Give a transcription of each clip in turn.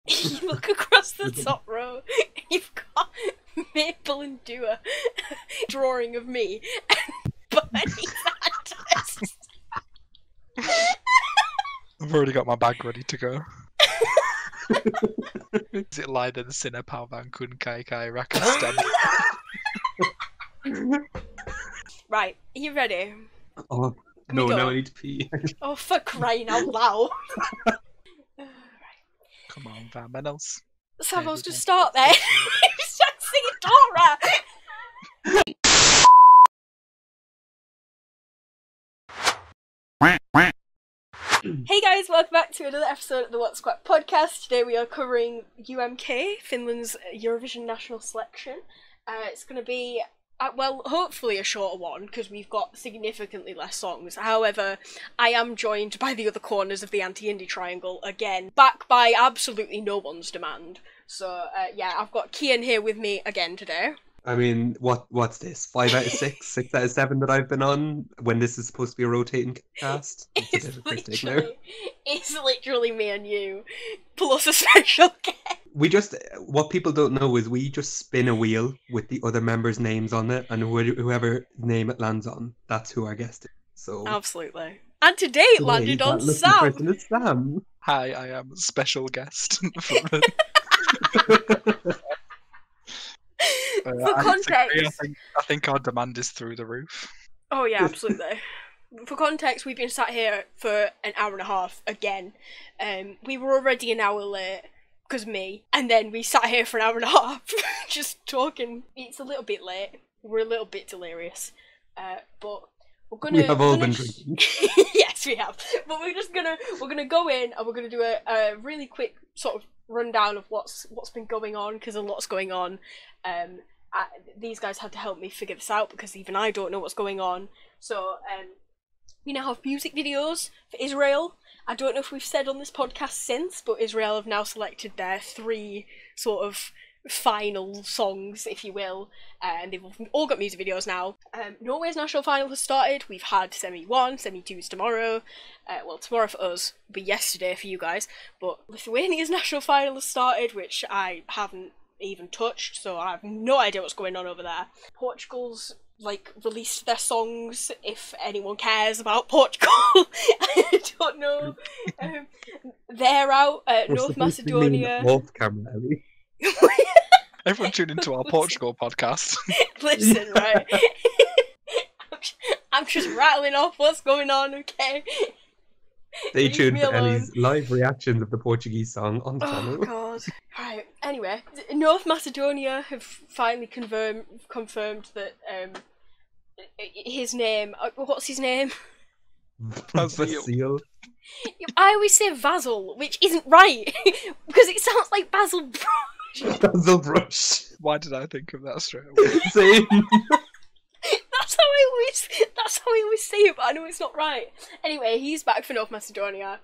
You look across the top row, you've got Maple and Dua drawing of me and Bernie Sanders. I've already got my bag ready to go. Is it Leiden, Sinä, päivänä, kaikki, rakastaa? Right, are you ready? Oh, Can no, we go? now I need to pee. Oh, for crying out loud. Come on, Vamanos. Sam, I was just start there. Start singing Dora. Hey guys, welcome back to another episode of the What's Quack podcast. Today we are covering UMK, Finland's Eurovision national selection. It's going to be, well, hopefully a shorter one, because we've got significantly less songs. However, I am joined by the other corners of the anti-indie triangle again, back by absolutely no one's demand. So, yeah, I've got Cian here with me again today. I mean, what's this? 5 out of 6? 6 out of 7 that I've been on when this is supposed to be a rotating cast? It's literally me and you, plus a special guest. What people don't know is we just spin a wheel with the other members' names on it, and whoever name it lands on, that's who our guest is. So Absolutely. And today it landed on Sam. Person is Sam. Hi, I am a special guest. For context, I think our demand is through the roof. Oh yeah, absolutely. For context, we've been sat here for an hour and a half again. We were already an hour late, because me, and then we sat here for an hour and a half, just talking. It's a little bit late. We're a little bit delirious, but We have all been drinking. Yes, we have. But we're gonna go in and we're gonna do a really quick sort of rundown of what's been going on, because a lot's going on. These guys had to help me figure this out because even I don't know what's going on. So we now have music videos for Israel. I don't know if we've said on this podcast since, but Israel have now selected their 3 sort of final songs, if you will, and they've all got music videos now. Norway's national final has started. We've had semi-1, semi-2's tomorrow. Well, tomorrow for us, will be yesterday for you guys, but Lithuania's national final has started, which I haven't even touched, so I have no idea what's going on over there. Portugal's released their songs, if anyone cares about Portugal. I don't know. They're out. North Macedonia. Off camera, Ellie. Everyone tune into our Portugal podcast. Listen, right? I'm just rattling off what's going on, okay? Stay tuned me for alone. Ellie's live reactions of the Portuguese song on the Oh channel. god. Right, anyway, North Macedonia have finally confirmed that his name, what's his name? Vasil. I always say Vasil, which isn't right, because it sounds like Basil Brush. Basil Brush. Why did I think of that straight away? Same. That's how I always say it, but I know it's not right. Anyway, he's back for North Macedonia.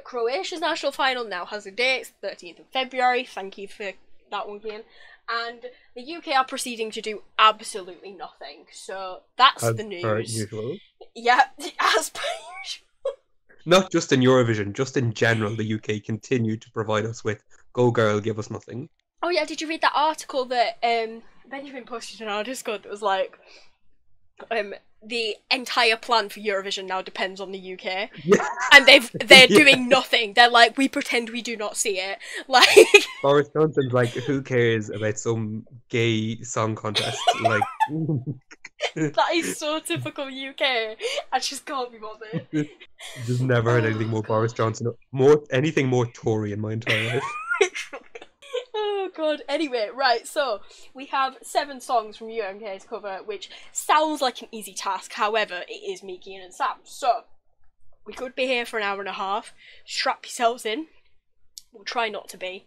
Croatia's national final now has a date, it's the 13th of February. Thank you for that one, Cian. And the UK are proceeding to do absolutely nothing. So that's As the news. per usual. Yeah, as per usual. Not just in Eurovision, just in general, the UK continue to provide us with "Go Girl, Give Us Nothing." Oh yeah, did you read that article that Benjamin posted in our Discord that was like, the entire plan for Eurovision now depends on the UK, Yeah. and they're Yeah. doing nothing. They're like, we pretend we do not see it. Like, Boris Johnson's like, who cares about some gay song contest? Like, that is so typical UK. I just can't be bothered. just never heard anything more Boris Johnson, anything more Tory in my entire life. Oh god. Anyway, right, so we have 7 songs from UMK to cover, which sounds like an easy task. However, it is me, Cian and Sam. So we could be here for an hour and a half. Strap yourselves in. We'll try not to be.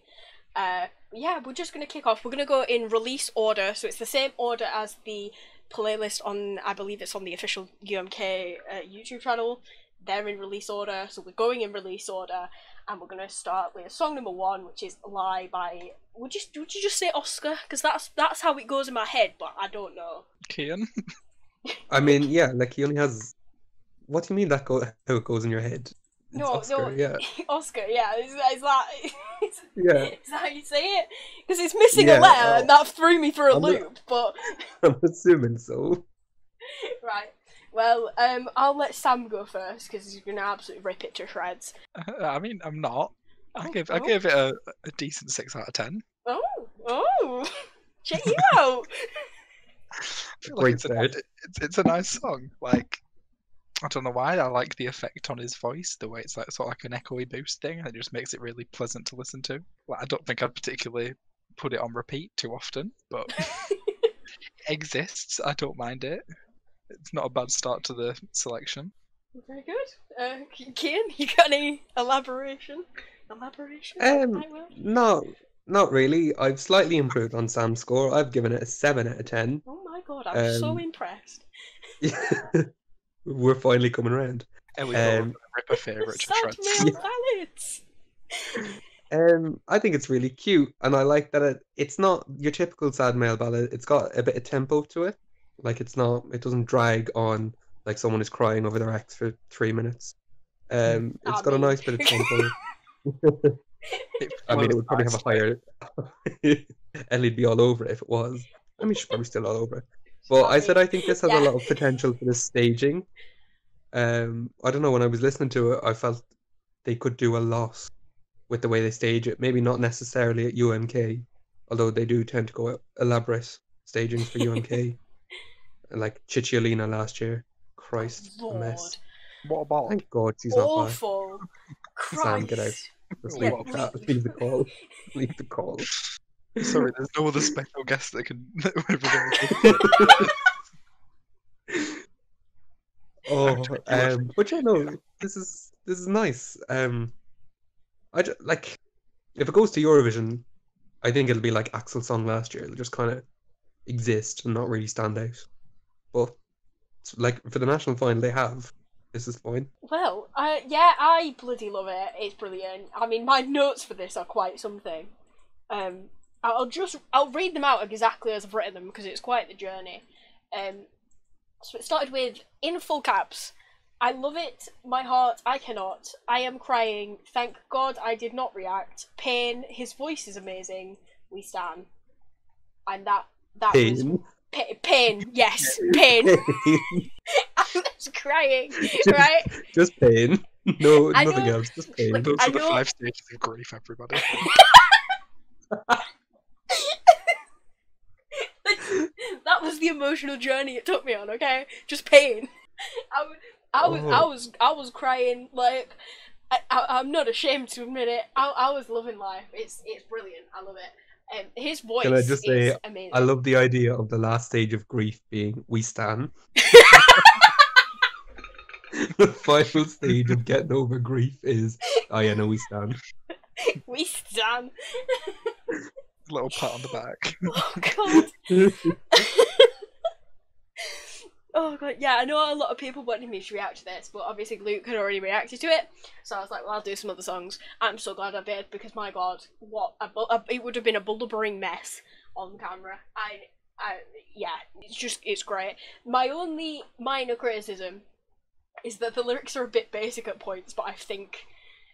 Yeah, we're just going to kick off. We're going to go in release order. So it's the same order as the playlist on, I believe it's on the official UMK YouTube channel. They're in release order, so we're going in release order. And we're going to start with song number 1, which is Lie by... Would you just say Oskr? Because that's how it goes in my head, but I don't know. Cian? I mean, yeah, like he only has... What do you mean how it goes in your head? Oskr, yeah. Oskr, yeah. Is that Yeah. is that how you say it? Because it's missing a Yeah, letter, and that threw me for a loop. But I'm assuming so. right. Well, I'll let Sam go first because he's gonna absolutely rip it to shreds. I mean, I'm not. I gave it a decent 6 out of 10. Oh, check you out. I feel like it's a nice song. Like, I don't know why, I like the effect on his voice, the way it's like sort of like an echoey boost thing, and it just makes it really pleasant to listen to. Like, I don't think I'd particularly put it on repeat too often, but it exists. I don't mind it. It's not a bad start to the selection. Very good. Cian, you got any elaboration? Not really. I've slightly improved on Sam's score. I've given it a 7 out of 10. Oh my god, I'm so impressed. We're finally coming around. And we rip a favourite to shreds. Ballads. I think it's really cute, and I like that it's not your typical sad male ballad. It's got a bit of tempo to it. Like it doesn't drag on like someone is crying over their ex for 3 minutes. It's got a nice bit of tempo. I mean, it would probably have a higher. Ellie'd be all over it if it was. I mean, she's probably still all over it. But I said I think this has a lot of potential for the staging. I don't know, when I was listening to it, I felt they could do a lot with the way they stage it. Maybe not necessarily at UMK, although they do tend to go elaborate stagings for UMK. Like Cicciolina last year. Christ, Lord. a mess. What about? Thank God she's not back. Awful. Sam, get out. Just leave the call. Leave the call. Sorry, there's no other special guest that can. But yeah, no, this is nice. Like, if it goes to Eurovision, I think it'll be like Aksel's song last year. It'll just kind of exist and not really stand out. But like for the national final, this is fine. Well, I bloody love it. It's brilliant. I mean, my notes for this are quite something. I'll read them out exactly as I've written them because it's quite the journey. So it started with, in full caps, I love it, my heart, I cannot, I am crying, thank God I did not react, pain, his voice is amazing, we stan. And that Pain. was... Pain, yes, pain. I was crying, right? Just pain. No, nothing else, just pain. Look, Those are the 5 stages of grief, everybody. That was the emotional journey it took me on, okay? Just pain. I was crying, like, I'm not ashamed to admit it. I was loving life. It's brilliant. I love it. His voice Can I just say, is amazing. I love the idea of the last stage of grief being we stan. The final stage of getting over grief is, oh yeah, no, we stan. We stan. A little pat on the back. Oh god. Oh god, yeah, I know a lot of people wanted me to react to this, but obviously Luke had already reacted to it, so I was like, well, I'll do some other songs. I'm so glad I did, because my god, it would have been a blubbering mess on camera. Yeah, it's great. My only minor criticism is that the lyrics are a bit basic at points, but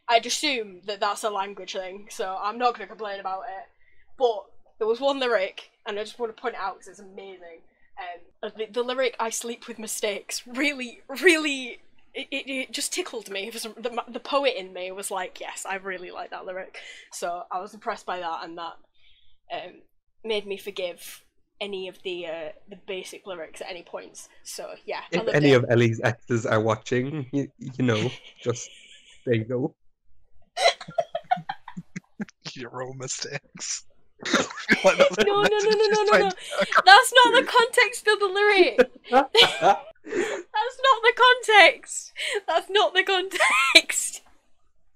I'd assume that that's a language thing, so I'm not going to complain about it. But there was one lyric, and I just want to point it out because it's amazing. The lyric "I sleep with mistakes" really, it just tickled me. The poet in me was like, yes, I really like that lyric. So I was impressed by that, and that made me forgive any of the basic lyrics at any points. So yeah, if any of Ellie's exes are watching, you know, just there you go. Your own mistakes. No. That's not the context of the lyric. That's not the context.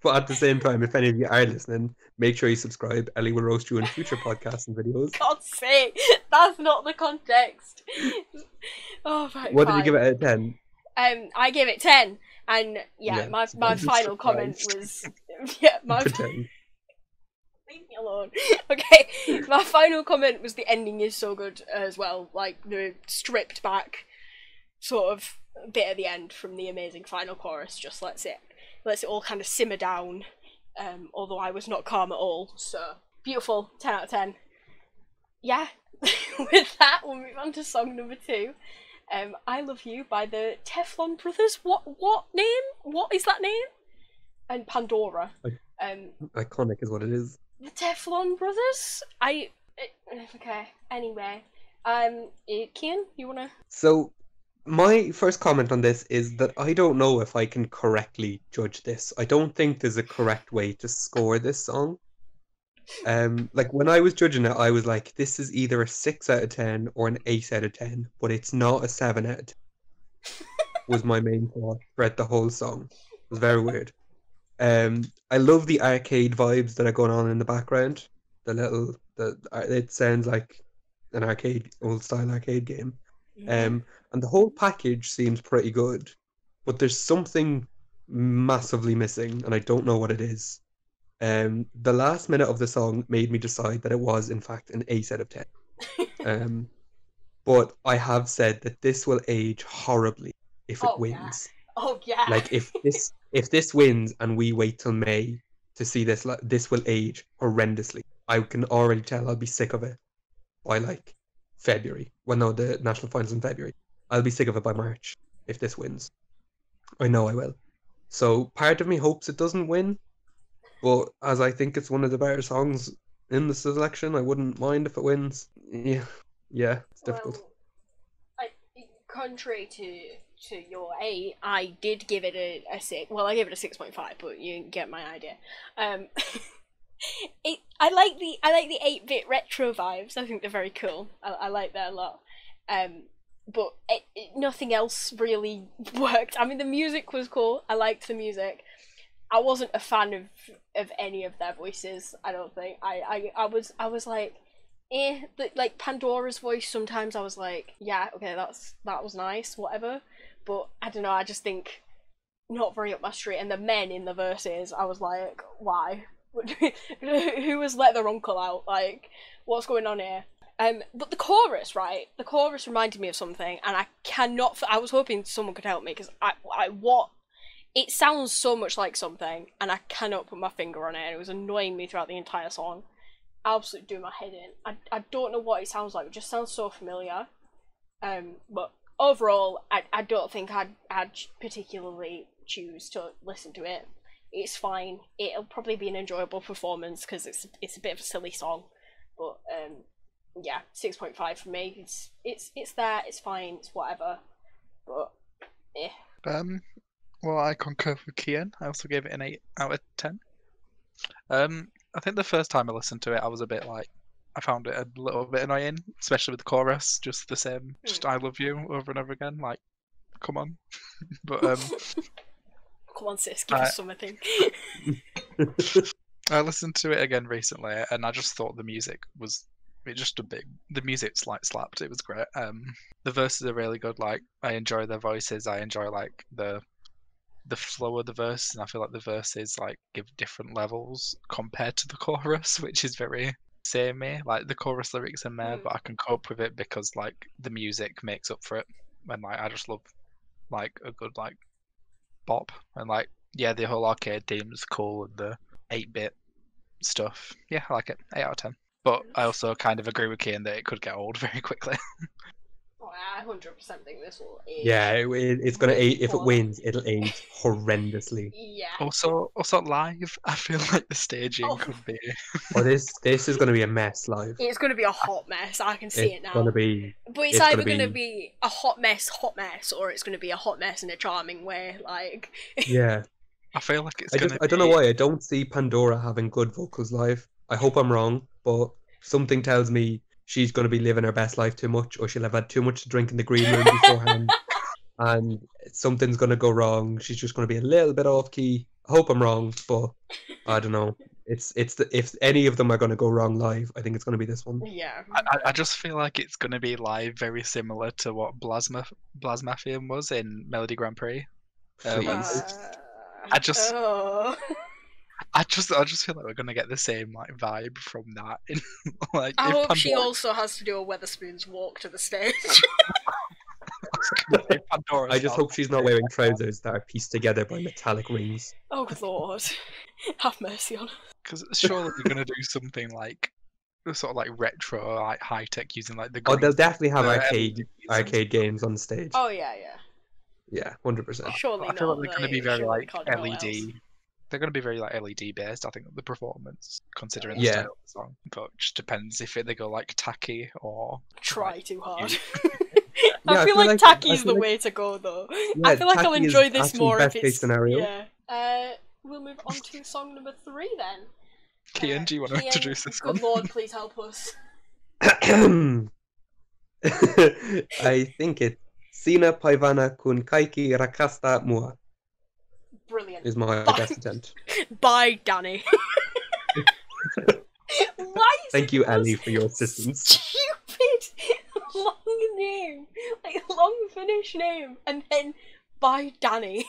But at the same time, if any of you are listening, make sure you subscribe. Ellie will roast you in future podcasts and videos. God's sake, that's not the context. Oh, right, what did you give it out of 10? I gave it 10, and my final comment was Pretend. Leave me alone. Okay, my final comment was the ending is so good as well. Like the stripped back sort of bit at the end from the amazing final chorus just lets lets it all kind of simmer down. Although I was not calm at all. So beautiful, 10 out of 10. Yeah. With that, we'll move on to song number 2. I Love You by the Teflon Brothers. What name? What is that name? And Pandora. Iconic is what it is. The Teflon Brothers? Okay, anyway. Cian, you wanna? So, my first comment on this is that I don't know if I can correctly judge this. I don't think there's a correct way to score this song. Like when I was judging it, I was like, this is either a 6 out of 10 or an 8 out of 10, but it's not a 7 out of 10. Was my main thought throughout the whole song. It was very weird. I love the arcade vibes that are going on in the background. It sounds like an old style arcade game. And the whole package seems pretty good, but there's something massively missing, and I don't know what it is. The last minute of the song made me decide that it was in fact an 8 out of 10. But I have said that this will age horribly if it wins. Oh yeah. Like if this wins and we wait till May to see this, this will age horrendously. I can already tell I'll be sick of it by like February. Well, no, the national finals in February. I'll be sick of it by March if this wins. I know I will. So part of me hopes it doesn't win, but as I think it's one of the better songs in the selection, I wouldn't mind if it wins. Yeah, it's difficult. Well, contrary to your 8, I did give it a 6. Well, I gave it a 6.5, but you get my idea. I like the 8-bit retro vibes. I think they're very cool. I like that a lot. But nothing else really worked. I mean, the music was cool. I liked the music. I wasn't a fan of any of their voices. I don't think. I was like, but like Pandora's voice. Sometimes I was like, yeah, okay, that was nice, whatever. But I don't know. I just think not very up my street. And the men in the verses, I was like, why? Who has let their uncle out? Like, what's going on here? But the chorus, right? The chorus reminded me of something, and I was hoping someone could help me because it sounds so much like something, and I cannot put my finger on it. And it was annoying me throughout the entire song. Absolutely doing my head in. I don't know what it sounds like. It just sounds so familiar. But overall, I don't think I'd particularly choose to listen to it. It's fine. It'll probably be an enjoyable performance because it's a bit of a silly song. But yeah, 6.5 for me. It's there. It's fine. It's whatever. But Well, I concur with Cian. I also gave it an 8 out of 10. I think the first time I listened to it, I was a bit like, I found it a little bit annoying, especially with the chorus, just the same, just I love you over and over again. Like, come on. But come on, sis, give us something. I listened to it again recently, and I just thought the music was the music slapped. It was great. The verses are really good. Like, I enjoy their voices. I enjoy like the flow of the verse, and I feel like the verses like give different levels compared to the chorus, which is very samey. Like the chorus lyrics are meh, but I can cope with it because like the music makes up for it. And like I just love like a good like bop, and like yeah, the whole arcade theme is cool, and the 8-bit stuff. Yeah, I like it. 8 out of 10. But I also kind of agree with Cian that it could get old very quickly. Oh, I 100% think this will age. Yeah, it's gonna age. If it wins, it'll age horrendously. Yeah. Also live, I feel like the staging could be. Oh, this is gonna be a mess live. It's gonna be a hot mess. I can see it now. Gonna be. But it's either gonna be a hot mess, or it's gonna be a hot mess in a charming way. Like. Yeah. I feel like I don't know why I don't see Pandora having good vocals live. I hope I'm wrong, but something tells me she's going to be living her best life too much, or she'll have had too much to drink in the green room beforehand, and something's going to go wrong. She's just going to be a little bit off key. I hope I'm wrong, but I don't know. If any of them are going to go wrong live, I think it's going to be this one. Yeah. I just feel like it's going to be live very similar to what Blasmafian was in Melody Grand Prix. I just feel like we're gonna get the same like vibe from that. Like, I hope she also has to do a Weatherspoons walk to the stage. Pandora. I just hope she's not wearing trousers that are pieced together by metallic rings. Oh good lord, have mercy on. Because surely they're gonna do something like sort of like retro, like high tech, using like the. Oh, they'll definitely have LEDs arcade games on the stage. Oh yeah, yeah. Yeah, 100%. Surely I feel not. like they're going to be very surely like can't do what LED. else. They're going to be very like LED based. I think the performance, considering Yeah. the style of the song, but it just depends if they go like tacky or Try too hard. Yeah, I feel like tacky is the like- way to go though. Yeah, I feel like I'll tacky is enjoy this actually more if best case it's scenario. Yeah. We'll move on to song number 3 then. Cian, do you want to Cian, introduce this good one? lord, please help us. I think it's Sinä, päivänä, kaikki, rakastaa mua Brilliant. is my best attempt. Bye, Danny. Why is Thank it you, the most Ellie, for your assistance. Stupid long name, like long Finnish name, and then by Danny.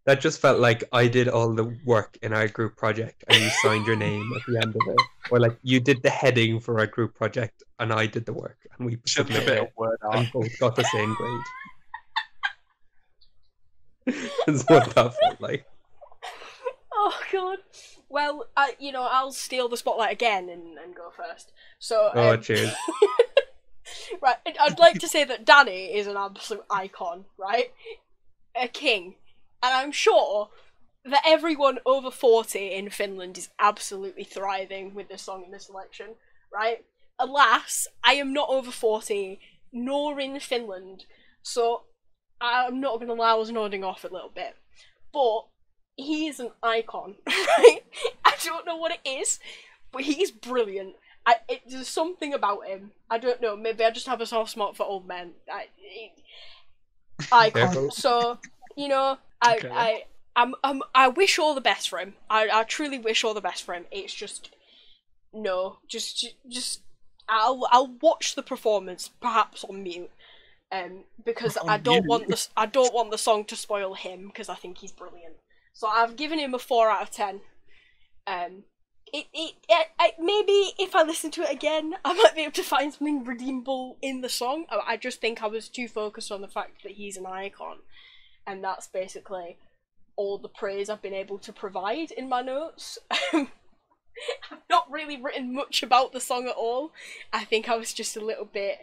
That just felt like I did all the work in our group project and you signed your name at the end of it. Or like you did the heading for our group project and I did the work and we Just a submitted bit it of word art. and both got the same grade. That's what that felt like. Oh god. Well, I'll steal the spotlight again and go first. So. Oh, cheers. Right, I'd like to say that Danny is an absolute icon, right? A king. And I'm sure that everyone over 40 in Finland is absolutely thriving with this song in this selection, right? Alas, I am not over 40, nor in Finland, so I'm not going to lie, I was nodding off a little bit. But he is an icon, right? I don't know what it is, but he's brilliant. There's something about him. I don't know, maybe I just have a soft spot for old men. Icon. So, Okay. I wish all the best for him. I truly wish all the best for him. It's just I'll watch the performance perhaps on mute, because On I don't mute? want the song to spoil him because I think he's brilliant. So I've given him a 4 out of 10. Maybe if I listen to it again, I might be able to find something redeemable in the song. I just think I was too focused on the fact that he's an icon, and that's basically all the praise I've been able to provide in my notes. I've not really written much about the song at all. I think I was just a little bit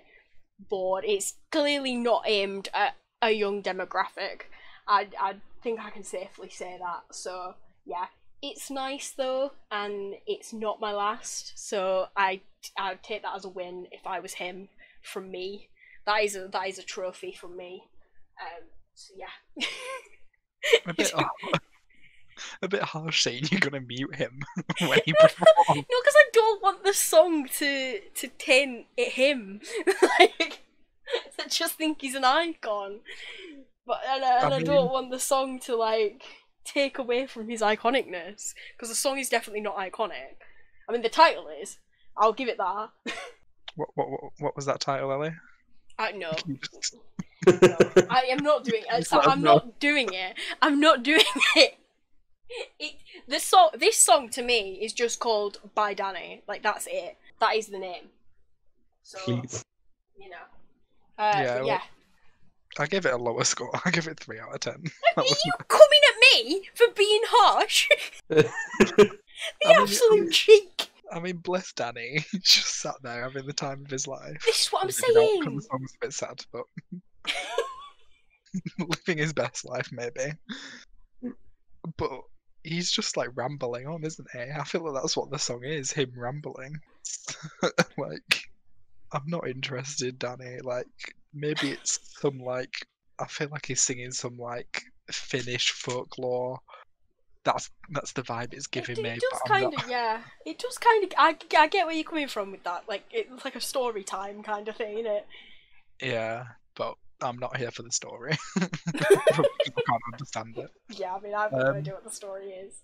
bored. It's clearly not aimed at a young demographic. I think I can safely say that. So yeah, it's nice though, and it's not my last. So I'd take that as a win if I was him. From me, that is a trophy from me. So yeah. A bit harsh saying you're gonna mute him when he performs. No, because I don't want the song to taint him. Like, I just think he's an icon, but I don't want the song to like take away from his iconicness, because the song is definitely not iconic. I mean, the title is. I'll give it that. What was that title, Ellie? No. No, I am not doing it. I'm not doing it. I'm not doing it. This song to me is just called By Danny. Like, that's it. That is the name. So, Please. you know. Yeah, Yeah. I gave it a lower score. I give it 3 out of 10. Are you coming at me for being harsh? The absolute cheek. I mean, bless Danny. He's just sat there having the time of his life. This is what I'm Maybe not, 'cause saying. the song's a bit sad, but living his best life, maybe. But he's just like rambling on, isn't he? I feel like that's what the song is, him rambling. Like, I'm not interested, Danny. Like, maybe it's some like, I feel like he's singing some like Finnish folklore. That's the vibe it's giving me. It but does I'm kind not- of, yeah. It does kind of. I get where you're coming from with that. Like, it's like a story time kind of thing, isn't it? Yeah, but I'm not here for the story. People can't understand it. Yeah, I mean, I have no idea what the story is.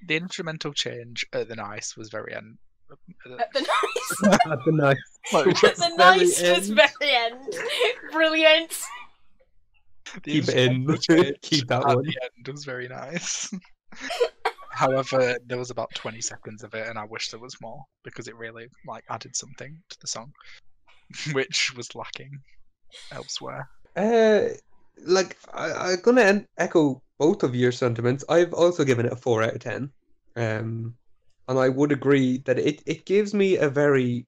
The instrumental change at the nice was very end. At the nice. At the nice. At the nice was very end. Brilliant. The Keep it in. instrumental change Keep that at one. the end was very nice. However, there was about 20 seconds of it, and I wish there was more because it really like added something to the song, which was lacking elsewhere. I'm gonna echo both of your sentiments. I've also given it a 4 out of 10. And I would agree that it gives me a very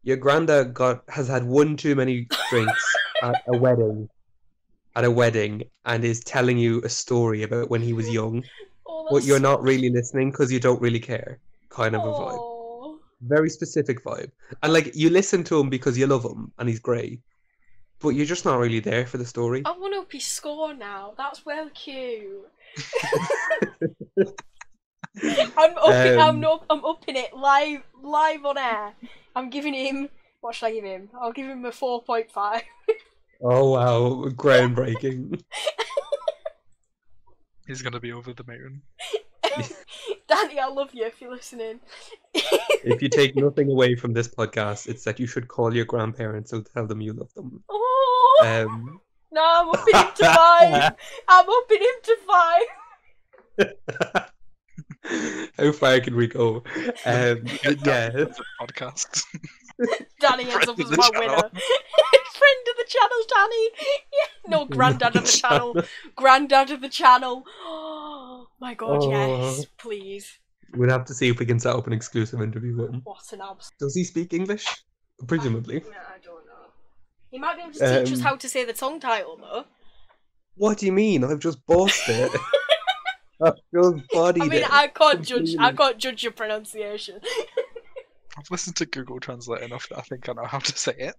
your granddad has had one too many drinks at a wedding and is telling you a story about when he was young, Oh, but that's you're so not really listening because you don't really care. Kind of a vibe. Aw. Very specific vibe. And like you listen to him because you love him and he's great, but you're just not really there for the story. I want to up his score now. That's well cute. I'm upping it live on air. I'm giving him. What should I give him? I'll give him a 4.5. Oh wow, groundbreaking. He's gonna be over the moon. Danny, I love you if you're listening. If you take nothing away from this podcast, it's that you should call your grandparents and tell them you love them. Oh, no, I'm upping him to 5. I'm upping him to 5. How far can we go? Yeah. Podcast. Danny ends up as my winner. Friend of the channel, Danny. Yeah. No, granddad of the channel. Granddad of the channel. Oh my god, yes, please. We'll have to see if we can set up an exclusive interview with him. What an abs. Does he speak English? Presumably. I don't know. He might be able to teach us how to say the song title, though. What do you mean? I've just bossed it. I've just bodied I mean, it. I can't judge your pronunciation. I've listened to Google Translate enough that I think I know how to say it.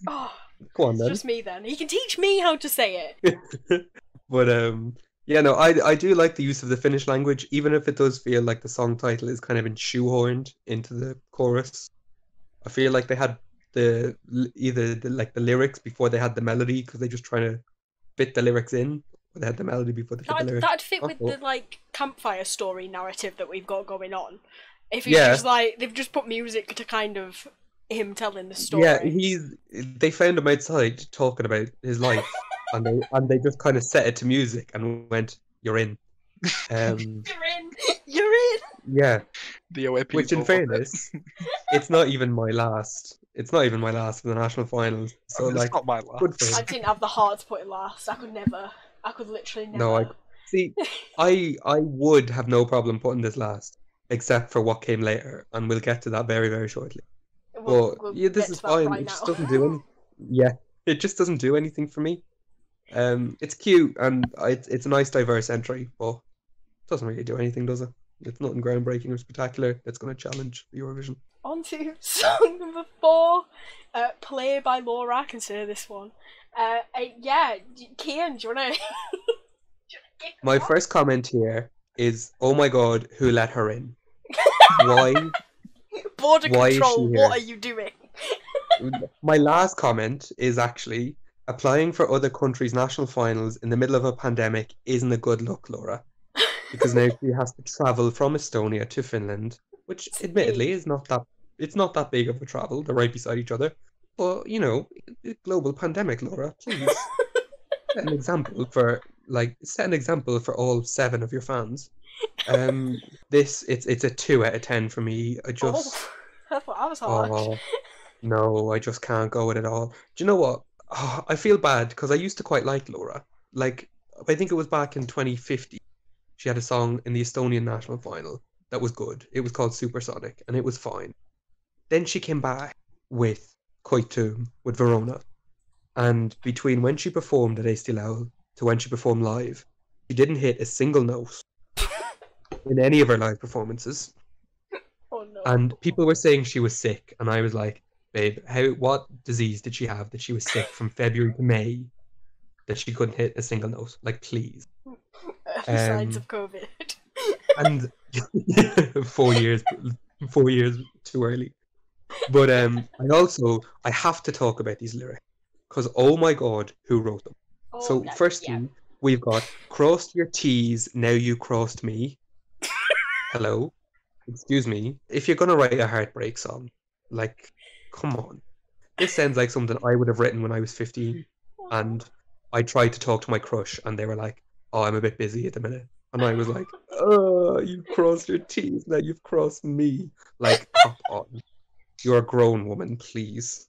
Oh, Go on it's then. just me then. He can teach me how to say it. But yeah, no, I do like the use of the Finnish language, even if it does feel like the song title is kind of been shoehorned into the chorus. I feel like they had either the lyrics before they had the melody because they're just trying to fit the lyrics in. Or they had the melody before they fit the lyrics. That'd fit with the like campfire story narrative that we've got going on. If it's just like they've just put music to kind of him telling the story. Yeah, they found him outside talking about his life, and they just kind of set it to music and went, "You're in." You're in. You're in. Yeah. The OAP. Which, in fairness, it's not even my last. It's not even my last for the national finals. So it's like, not my last. good for him. I didn't have the heart to put it last. I could never. I could literally never. No, I would have no problem putting this last, except for what came later, and we'll get to that very, very shortly. But yeah, this is fine. Right it just now. doesn't do any. Yeah, it just doesn't do anything for me. It's cute and it's a nice diverse entry, but it doesn't really do anything, does it? It's nothing groundbreaking or spectacular that's going to challenge Eurovision. On to song number 4, Play by Laura. I can say this one. Yeah, Cian, do you wanna? My first comment here is, oh my god, who let her in? Why? Border Why is control, she what here? are you doing? My last comment is actually, applying for other countries' national finals in the middle of a pandemic isn't a good look, Laura. Because now she has to travel from Estonia to Finland, which admittedly is not that big of a travel. They're right beside each other. But, you know, global pandemic, Laura, please. set an example for all 7 of your fans. It's a 2 out of 10 for me. I just I thought I was harsh. no, I just can't go with it all. Do you know what? I feel bad because I used to quite like Laura. Like, I think it was back in 2050. She had a song in the Estonian national final that was good. It was called Supersonic, and it was fine. Then she came back with Koitu, with Verona. And between when she performed at Eesti Laul to when she performed live, she didn't hit a single note in any of her live performances. Oh no. And people were saying she was sick, and I was like, babe, what disease did she have that she was sick from February to May that she couldn't hit a single note? Like, please. Signs of COVID. And 4 years too early. But I have to talk about these lyrics because oh my god, who wrote them? So firstly, we've got crossed your T's, now you crossed me. Hello, excuse me. If you're gonna write a heartbreak song, like, come on. This sounds like something I would have written when I was 15, and I tried to talk to my crush, and they were like, "Oh, I'm a bit busy at the minute," and I was like, "Oh, you crossed your T's, now you've crossed me." Like, hop on. You're a grown woman, please.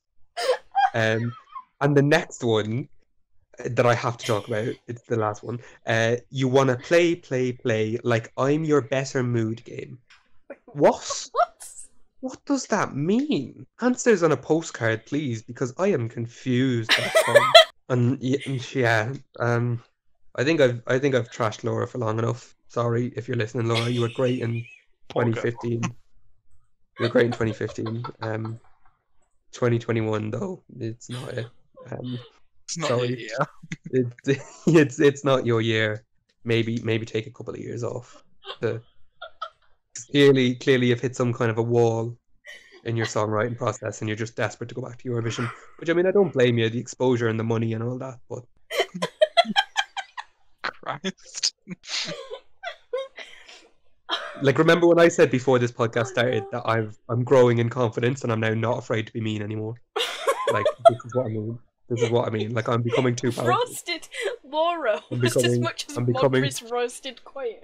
And the next one that I have to talk about. It's the last one. You want to play like I'm your better mood game. What? What? What does that mean? Answers on a postcard, please, because I am confused. And yeah, I think I've trashed Laura for long enough. Sorry if you're listening, Laura. You were great in 2015. You were great in 2015. 2021 though, it's not it. It's not sorry. your year. It's not your year. Maybe take a couple of years off. Clearly you've hit some kind of a wall in your songwriting process and you're just desperate to go back to Eurovision. Which, I mean, I don't blame you, the exposure and the money and all that, but Christ. like, remember when I said before this podcast started that I'm growing in confidence and I'm now not afraid to be mean anymore? Like, this is what I mean. This is what I mean. Like, I'm becoming too powerful. Roasted Laura almost as much as Moncri's roasted Quack.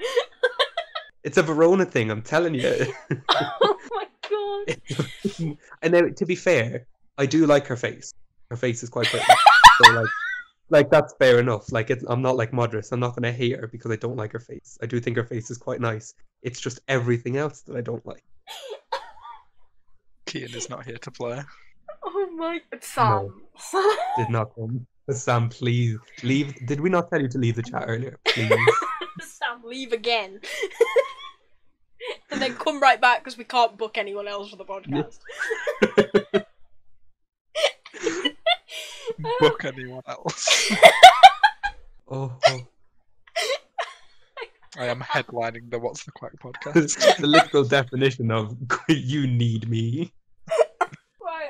It's a Verona thing, I'm telling you. Oh my god. And now, to be fair, I do like her face. Her face is quite pretty. So, like that's fair enough. Like, I'm not like Modris. I'm not going to hate her because I don't like her face. I do think her face is quite nice. It's just everything else that I don't like. Cian is not here to play. Oh my god. Sam. No, did not come. Sam, please leave. Did we not tell you to leave the chat earlier? Please. Sam, leave again. And then come right back because we can't book anyone else for the podcast. Book anyone else. Oh. I am headlining the What's the Quack podcast. The literal definition of you need me. Right,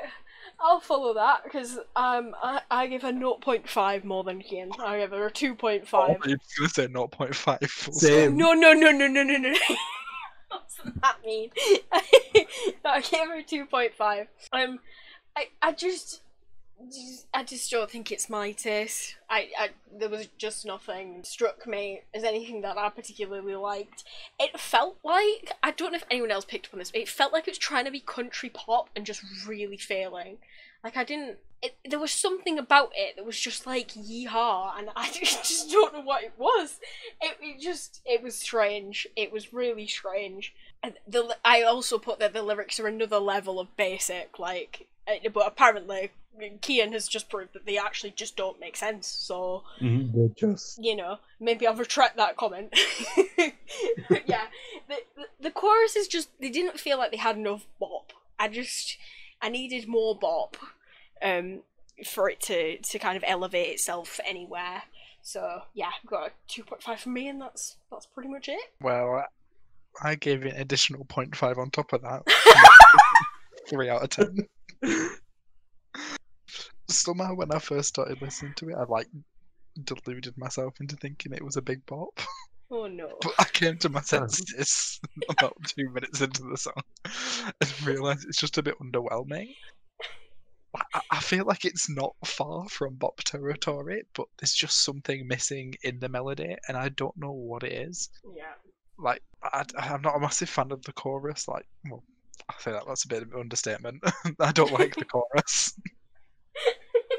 I'll follow that because I give her 0.5 more than Cian. I give her a 2.5. Oh, you're just gonna say 0.5. Same. No. What's that mean? I gave her a 2.5. I just don't think it's my taste. There was just nothing struck me as anything that I particularly liked. It felt like, I don't know if anyone else picked up on this, but it felt like it was trying to be country pop and just really failing. Like, there was something about it that was just like, yeehaw, and I just don't know what it was. It was strange. It was really strange. And I also put that the lyrics are another level of basic, like, but apparently Cian has just proved that they actually just don't make sense, so They're just, you know, maybe I'll retract that comment. But yeah, the chorus is just, they didn't feel like they had enough bop. I needed more bop for it to kind of elevate itself anywhere. So yeah, I've got a 2.5 from me, and that's pretty much it. Well, I gave it an additional 0.5 on top of that. 3 out of 10. Somehow when I first started listening to it, I like deluded myself into thinking it was a big bop. Oh no. But I came to my senses about 2 minutes into the song and realised it's just a bit underwhelming. I feel like it's not far from bop territory, but there's just something missing in the melody, and I don't know what it is. Yeah. Like, I'm not a massive fan of the chorus. Like, well, I think that's a bit of an understatement. I don't like the chorus.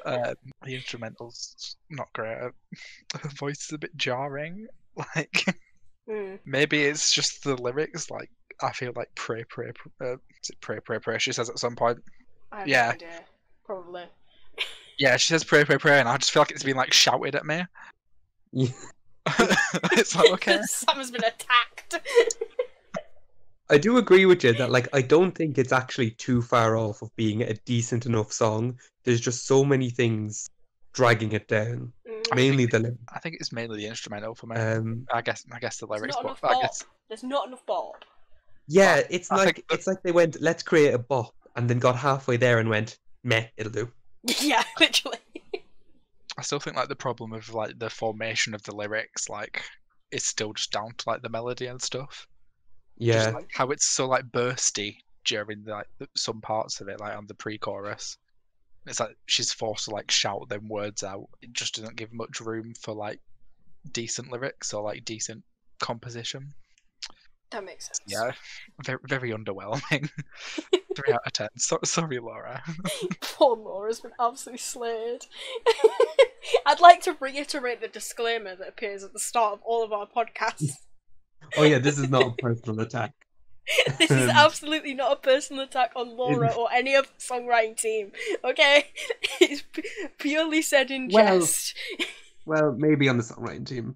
The instrumental's not great. Her voice is a bit jarring. Like, maybe it's just the lyrics. Like, I feel like pray. Is it pray? She says at some point. I have no idea. Probably. Yeah, she says pray, and I just feel like it's been like shouted at me. Yeah. It's like, okay. Sam has been attacked. I do agree with you that, like, I don't think it's actually too far off of being a decent enough song. There's just so many things dragging it down. Mainly the lyrics. I think it's mainly the instrumental for me. I guess the lyrics. There's not enough bop. Yeah, it's like they went, let's create a bop, and then got halfway there and went, meh, it'll do. Yeah, literally. I still think like the problem of like the formation of the lyrics, like, it's still just down to like the melody and stuff. Yeah. Just, like, how it's so like bursty during like some parts of it, like on the pre-chorus. It's like she's forced to like shout them words out. It just doesn't give much room for like decent lyrics or like decent composition. That makes sense. Yeah, very, very underwhelming. 3 out of 10. Sorry, Laura. Poor Laura's been absolutely slayed. I'd like to reiterate the disclaimer that appears at the start of all of our podcasts. Oh yeah, this is not a personal attack. This is absolutely not a personal attack on Laura or any of the songwriting team, okay? It's purely said in jest. Well, maybe on the songwriting team.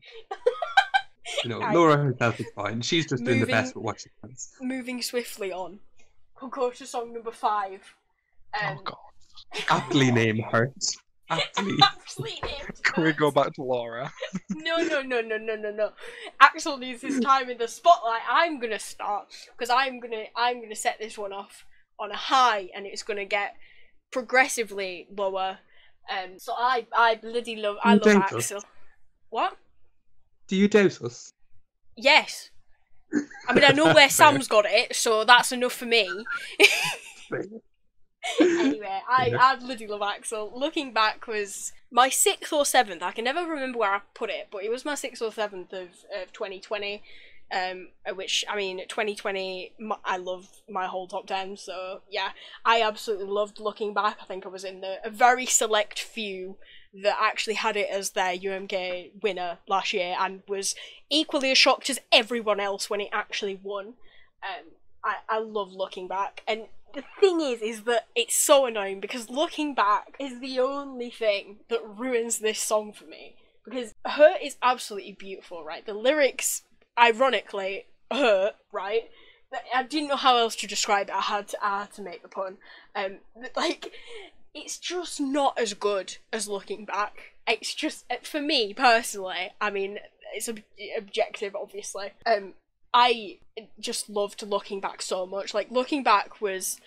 You know, Laura herself is fine. She's just doing the best with what she can. Moving swiftly on. We'll go to song number 5. Oh god. Aptly named Hurt. Aptly. Aptly named. Can we go back to Laura? No. Axel needs his time in the spotlight. I'm gonna start because I'm gonna set this one off on a high, and it's gonna get progressively lower. So I bloody love Axel. What? Do you doubt us? Yes. I mean, I know where Sam's got it, so that's enough for me. Anyway, I bloody love Axel. Looking back was my 6th or 7th. I can never remember where I put it, but it was my 6th or 7th of 2020. Which, I mean, 2020, I love my whole top 10, so yeah, I absolutely loved Looking Back. I think I was in a very select few that actually had it as their UMK winner last year, and was equally as shocked as everyone else when it actually won. I love Looking Back, and the thing is that it's so annoying because Looking Back is the only thing that ruins this song for me, because Hurt is absolutely beautiful, right? The lyrics, ironically, hurt, right? I didn't know how else to describe it. I had to make the pun. Like, it's just not as good as Looking Back. It's just, for me personally, I mean, it's objective, obviously. I just loved Looking Back so much. Like, Looking Back was...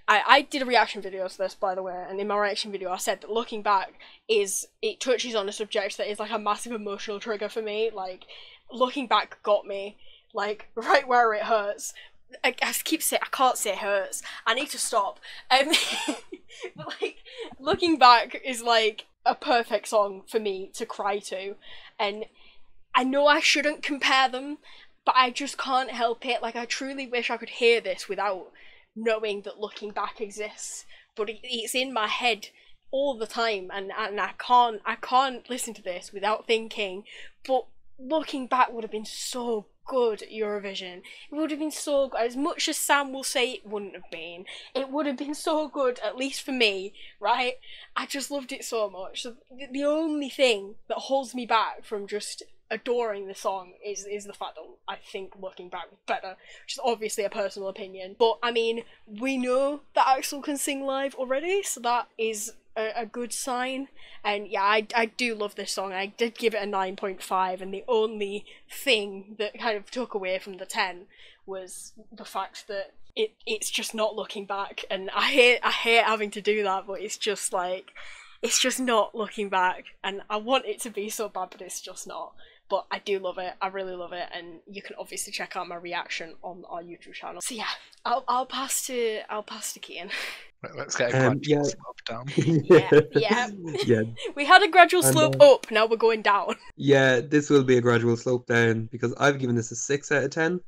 I did a reaction video to this, by the way, and in my reaction video I said that Looking Back it touches on a subject that is like a massive emotional trigger for me. Like, Looking Back got me, like, right where it hurts. I keep saying, I can't say hurts. I need to stop. But, like, Looking Back is, like, a perfect song for me to cry to. And I know I shouldn't compare them, but I just can't help it. Like, I truly wish I could hear this without knowing that Looking Back exists. But it's in my head all the time, and I can't listen to this without thinking, but Looking Back would have been so good at Eurovision. It would have been so good. As much as Sam will say it wouldn't have been, it would have been so good, at least for me, right? I just loved it so much. So the only thing that holds me back from just adoring the song is the fact that I think Looking Back was better, which is obviously a personal opinion. But, I mean, we know that Axel can sing live already, so that is a good sign. And yeah, I do love this song. I did give it a 9.5, and the only thing that kind of took away from the 10 was the fact that it's just not Looking Back, and I hate having to do that, but it's just like, it's just not Looking Back, and I want it to be so bad, but it's just not. But I do love it. I really love it, and you can obviously check out my reaction on our YouTube channel. So yeah, I'll pass to Cian. Right, let's get a gradual slope down. Yeah. We had a gradual slope up. Now we're going down. Yeah, this will be a gradual slope down because I've given this a 6 out of 10.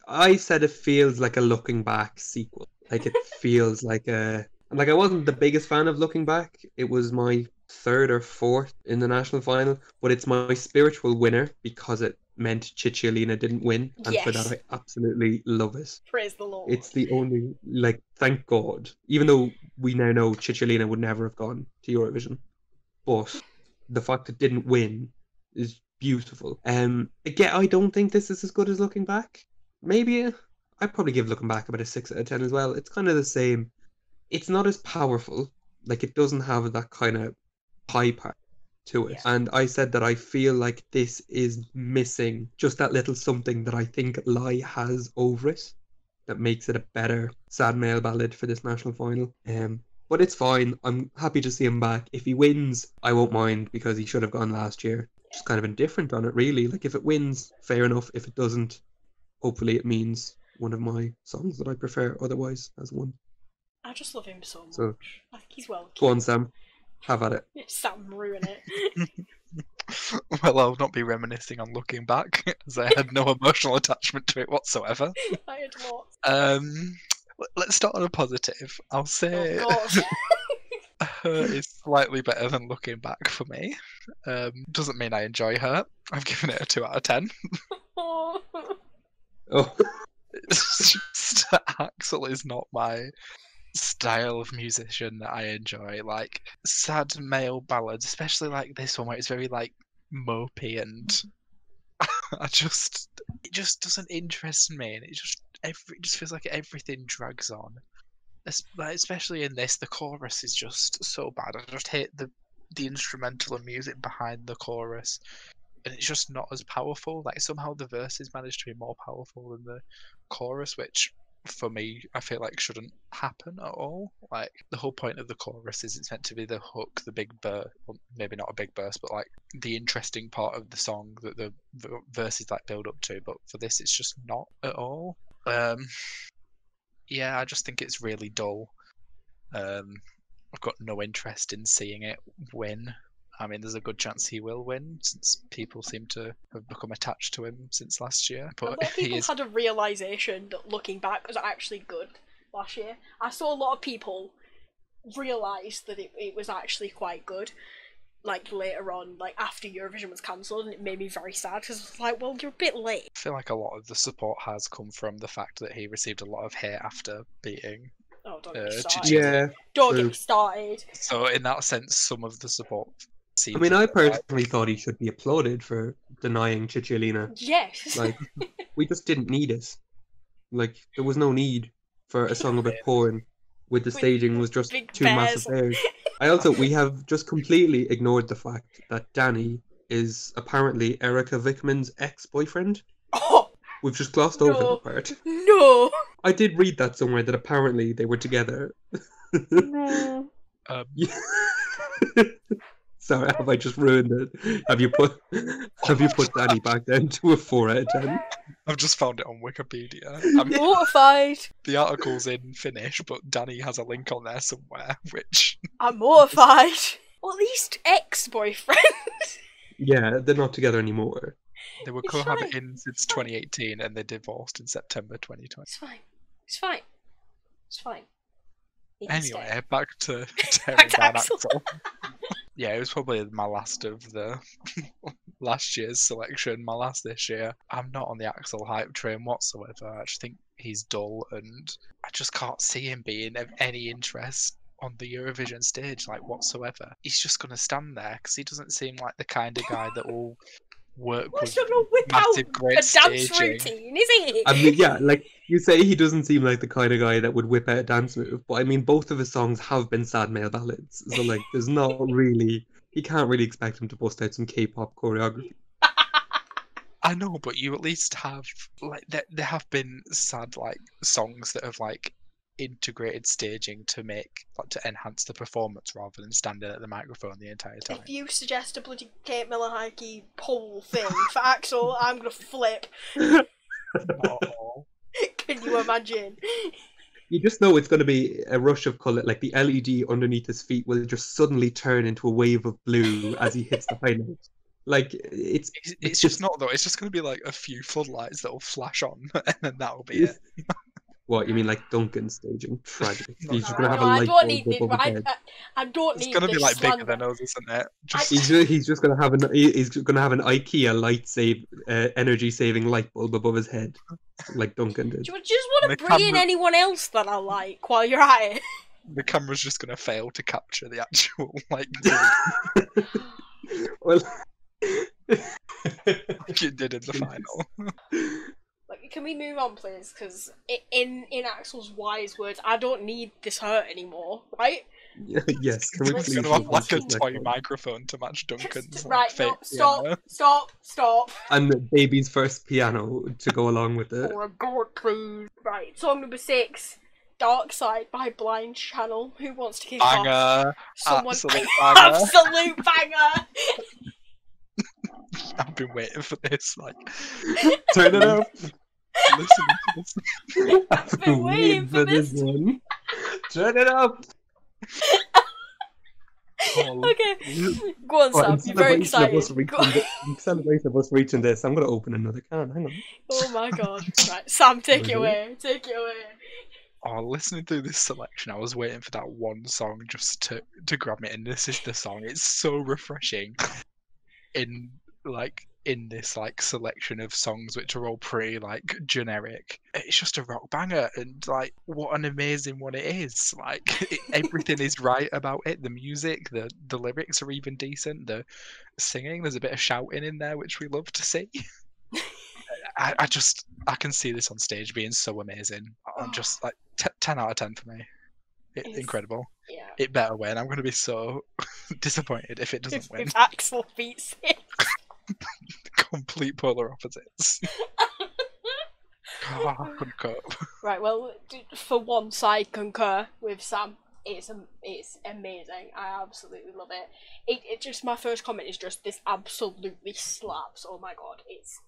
I said it feels like a Looking Back sequel. Like, it feels like I wasn't the biggest fan of Looking Back. It was my 3rd or 4th in the national final, but it's my spiritual winner because it meant Cicciolina didn't win, and for that I absolutely love it. Praise the Lord. It's the only, like, thank God, even though we now know Cicciolina would never have gone to Eurovision, but the fact it didn't win is beautiful. Again, I don't think this is as good as Looking Back. Maybe I'd probably give Looking Back about a 6 out of 10 as well. It's kind of the same. It's not as powerful. Like, it doesn't have that kind of high part to it. And I said that I feel like this is missing just that little something that I think Lai has over it that makes it a better sad male ballad for this national final. But it's fine. I'm happy to see him back. If he wins, I won't mind because he should have gone last year. Just kind of indifferent on it, really. Like, if it wins, fair enough. If it doesn't, hopefully it means one of my songs that I prefer otherwise has won. I just love him so much. So, I think he's well. Go on, Sam. Have at it. Sam, ruin it. Well, I'll not be reminiscing on Looking Back, as I had no emotional attachment to it whatsoever. I had lots. Let's start on a positive. I'll say... Oh, God. Her is slightly better than Looking Back for me. Doesn't mean I enjoy her. I've given it a 2 out of 10. Oh. It's just Aksel is not my style of musician that I enjoy. Like sad male ballads, especially like this one where it's very like mopey and it just doesn't interest me, and it just feels like everything drags on. Especially in this, the chorus is just so bad. I just hate the instrumental and music behind the chorus, and it's just not as powerful. Like somehow the verses manage to be more powerful than the chorus, which for me I feel like shouldn't happen at all. Like the whole point of the chorus is it's meant to be the hook, the big burst, well, maybe not a big burst, but like the interesting part of the song that the verses like build up to. But for this, it's just not at all. Yeah, I just think it's really dull. I've got no interest in seeing it win. I mean, there's a good chance he will win, since people seem to have become attached to him since last year. But a lot of people had a realisation that Looking Back was actually good last year. I saw a lot of people realise that it was actually quite good, like later on, like after Eurovision was cancelled, and it made me very sad, because I was like, well, you're a bit late. I feel like a lot of the support has come from the fact that he received a lot of hate after beating. Oh, don't get me started. Yeah, don't get me started. So in that sense, some of the support seems. I mean, I personally thought he should be applauded for denying Cicciolina. Yes. Like, we just didn't need it. Like, there was no need for a song about porn, with the staging was just two massive bears. We have just completely ignored the fact that Danny is apparently Erica Vickman's ex-boyfriend. Oh! We've just glossed over that part. No! I did read that somewhere, that apparently they were together. No. Sorry, have I just ruined it? Have you put Danny back then to a 4 out of 10? I've just found it on Wikipedia. I'm mortified. The article's in Finnish, but Danny has a link on there somewhere, which... I'm mortified. Or at least ex-boyfriend. Yeah, they're not together anymore. They were cohabiting since 2018, and they divorced in September 2020. It's fine. It's fine. It's fine. Anyway, back to Aksel. Yeah, it was probably my last of the last year's selection, my last this year. I'm not on the Aksel hype train whatsoever. I just think he's dull, and I just can't see him being of any interest on the Eurovision stage, like whatsoever. He's just going to stand there because he doesn't seem like the kind of guy that will work with massive great dance staging. routine, is he? I mean, yeah, like you say, he doesn't seem like the kind of guy that would whip out a dance move. But I mean, both of his songs have been sad male ballads, so like, there's not really. You can't really expect him to bust out some K-pop choreography. I know, but you at least have like there have been sad like songs that have like integrated staging to enhance the performance rather than standing at the microphone the entire time. If you suggest a bloody Kate Miller-Heidke pole thing for Aksel, I'm gonna flip. Oh. Can you imagine? You just know it's going to be a rush of colour, like the LED underneath his feet will just suddenly turn into a wave of blue as he hits the high note. Like, it's just not though, it's just going to be like a few floodlights that'll flash on and then that'll be it. What, you mean like Duncan staging? Tragic. He's just going to have a I light don't need bulb this. above his head. I don't need It's going to be like slander. bigger than us, isn't it? He's just going to have an IKEA light energy saving light bulb above his head, like Duncan did. Do you just want to bring in anyone else that I like while you're at it? The camera's just going to fail to capture the actual like. Well, like it did in the final. Like, can we move on, please? Because in Aksel's wise words, I don't need this hurt anymore, right? Yes. Can we He's please? going to have like a toy microphone to match Duncan's. Right, fake no, stop. And baby's first piano to go along with it. Oh my god, please. Right, song number 6. Dark Side by Blind Channel. Who wants to kick off? Banger! Someone... Absolute banger! Absolute banger! I've been waiting for this. Like, turn it up. Listen to this. I've been waiting for this one. Turn it up. Okay, go on, Sam. You're very excited. In celebration of us reaching this, I'm going to open another can. Hang on. Oh my god. Right, Sam, take it away. Take it away. Oh, listening through this selection, I was waiting for that one song just to grab me, and this is the song. It's so refreshing in this like selection of songs which are all pretty like generic. It's just a rock banger, and like what an amazing one it is. Like everything is right about it. The music, the lyrics are even decent. The singing, there's a bit of shouting in there, which we love to see. I can see this on stage being so amazing. I'm just like 10 out of 10 for me. It's incredible. Yeah. It better win. I'm going to be so disappointed if it doesn't win. If Aksel beats it. Complete polar opposites. Oh, I couldn't cope. Right, well, for once I concur with Sam. It's amazing. I absolutely love it. It just, my first comment is just, this absolutely slaps. Oh my god, it's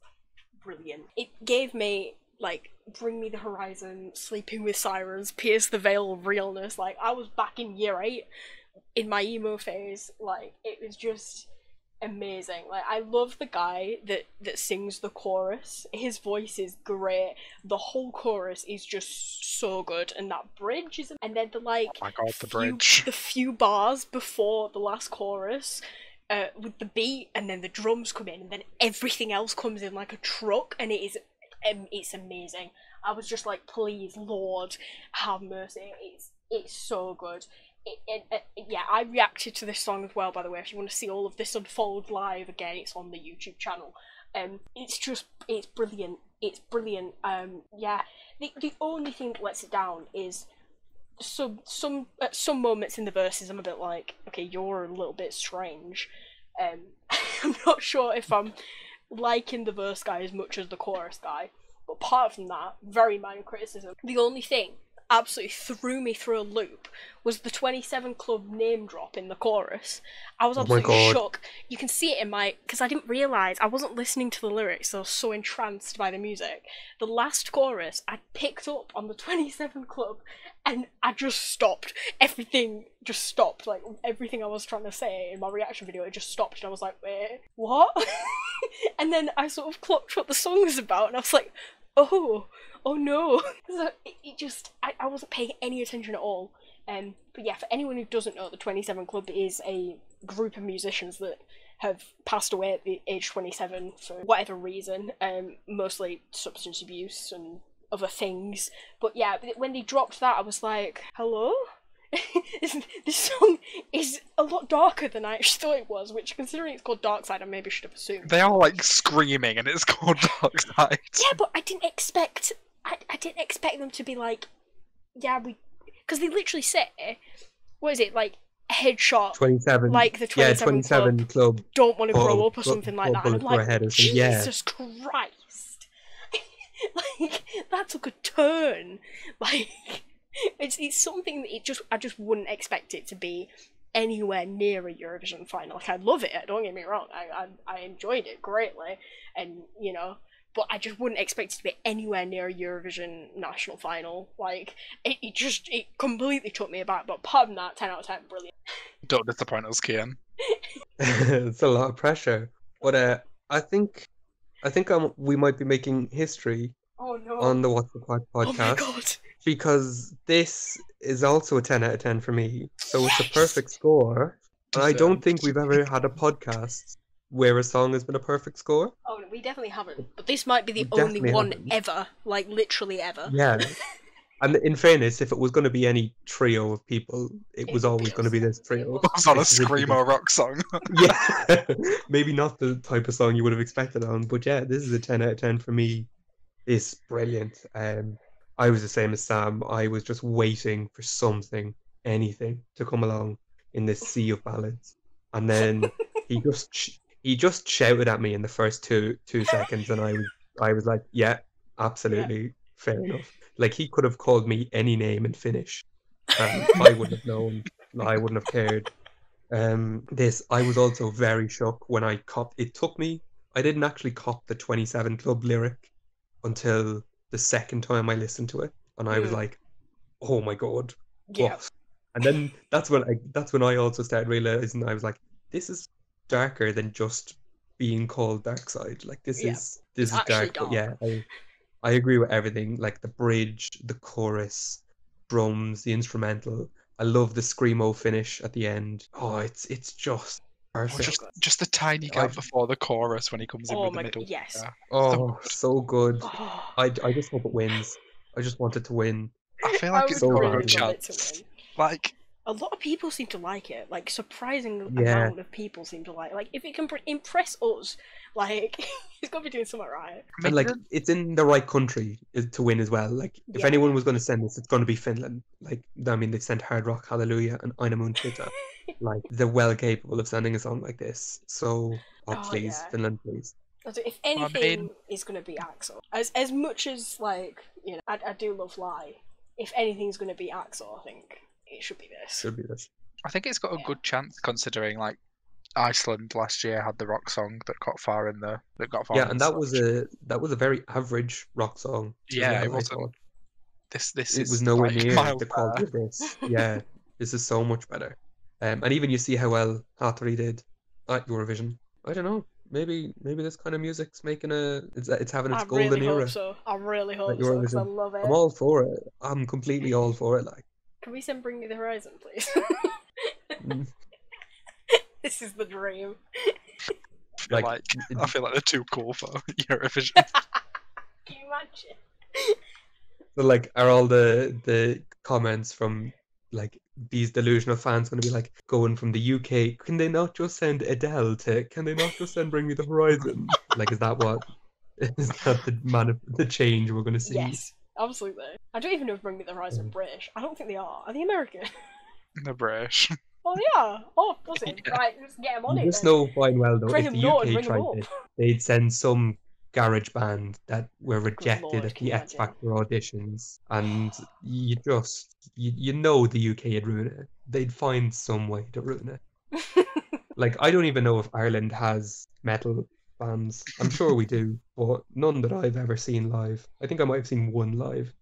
brilliant. It gave me, like, Bring Me the Horizon, Sleeping with Sirens, Pierce the Veil of Realness. Like, I was back in year 8 in my emo phase. Like, it was just amazing. Like, I love the guy that sings the chorus. His voice is great. The whole chorus is just so good, and that bridge is, and then the like, oh my god, the bridge, the few bars before the last chorus, with the beat, and then the drums come in, and then everything else comes in like a truck, and it's amazing. I was just like, please, Lord, have mercy. It's so good. Yeah, I reacted to this song as well, by the way. If you want to see all of this unfold live again, it's on the YouTube channel. It's brilliant. It's brilliant. Yeah, the only thing that lets it down is at some moments in the verses I'm a bit like, okay, you're a little bit strange. I'm not sure if I'm liking the verse guy as much as the chorus guy, but apart from that, very minor criticism. The only thing absolutely threw me through a loop was the 27 Club name drop in the chorus. I was absolutely shook. You can see it in my, because I didn't realise, I wasn't listening to the lyrics, I was so entranced by the music. The last chorus, I picked up on the 27 Club, and I just stopped. Everything just stopped. Like, everything I was trying to say in my reaction video, it just stopped, and I was like, wait, what? And then I sort of clocked what the song was about, and I was like, oh no. So it just, I wasn't paying any attention at all. But yeah, for anyone who doesn't know, the 27 Club is a group of musicians that have passed away at the age 27 for whatever reason, mostly substance abuse and other things. But yeah, when they dropped that, I was like, hello? This song is a lot darker than I actually thought it was, which, considering it's called Dark Side, I maybe should have assumed. They are like screaming and it's called Dark Side. Yeah, but I didn't expect them to be like, yeah, because they literally say, what is it, like, headshot, 27, like the 27 club don't want to grow up or something like that. And I'm like, Jesus Christ. Like, that took a turn. Like, it's something that I just wouldn't expect it to be anywhere near a Eurovision final. Like, I love it, don't get me wrong, I enjoyed it greatly, and, you know, but I just wouldn't expect it to be anywhere near a Eurovision national final. Like, it completely took me aback, but apart from that, 10 out of 10, brilliant. Don't disappoint us, Cian. It's a lot of pressure, but I think we might be making history on the What's the Quack podcast. Oh my god. Because this is also a 10 out of 10 for me. So it's a perfect score. And I don't think we've ever had a podcast where a song has been a perfect score. Oh, no, we definitely haven't. But this might be the only one ever. Like, literally ever. Yeah. And in fairness, if it was going to be any trio of people, it was always going to be this trio. It was on a screamo rock song. Yeah. Maybe not the type of song you would have expected on. But yeah, this is a 10 out of 10 for me. It's brilliant. I was the same as Sam. I was just waiting for something, anything, to come along in this sea of ballads, and then he just shouted at me in the first two seconds, and I was like, yeah, absolutely, fair enough. Like, he could have called me any name in Finnish, I wouldn't have known. I wouldn't have cared. I was also very shocked when I copped. It took me. I didn't actually cop the 27 Club lyric until the second time I listened to it, and I was like, "Oh my god!" Yeah. And then that's when I also started realizing, I was like, "This is darker than just being called Dark Side. Like, this is dark." But yeah, I agree with everything. Like, the bridge, the chorus, drums, the instrumental. I love the screamo finish at the end. Oh, it's just Or perfect. just the tiny gap before the chorus when he comes in Oh with the my middle. god, yes. Yeah. Oh, so good. Oh, I just hope it wins. I just want it to win. I feel I like it's would so got a really good love it chance. to win. Like, A lot of people seem to like it. Like, surprising Yeah. amount of people seem to like it. Like, if it can impress us, like, it's got to be doing something right. And like, it's in the right country to win as well. Like, if Yeah. anyone was going to send this, it's going to be Finland. Like, I mean, they sent Hard Rock Hallelujah and Aina Mun Tita. Like, they're well capable of sending a song like this. So, please, yeah. Finland, please. If anything is going to be Axel, as much as, like, you know, I do love Lie, if anything's going to be Axel, I think it should be this. Should be this. I think it's got a good chance considering like Iceland last year had the rock song that got far in the Yeah, in and the that was a very average rock song. as Yeah, well, it I wasn't. thought. This It is was nowhere like near miles the quality better. of this. Yeah, this is so much better. And even you see how well Hattori did at Eurovision. I don't know. Maybe this kind of music's making it's having its I golden really era hope so. I really at hope so, because I Eurovision. love it. I'm all for it. I'm completely all for it. Like, Can we send Bring Me the Horizon, please? Mm. This is the dream. I feel like they're too cool for Eurovision. Can you imagine? so, like, are all the comments from like these delusional fans going to be like going from the UK? Can they not just send Adele to? Can they not just send Bring Me the Horizon? Like, is that the change we're going to see? Yes, absolutely. I don't even know if Bring Me the Horizon are British. I don't think they are. Are they American? The British. Oh, they are. Oh, does it? Yeah. Right, let's get them on You it just then. know fine well though, Bring if them the on, UK bring them tried up. this, they'd send some garage band that were rejected Lord, at can the you X imagine? Factor auditions, and you know the UK would ruin it. They'd find some way to ruin it. Like, I don't even know if Ireland has metal bands. I'm sure we do, but none that I've ever seen live. I think I might have seen one live.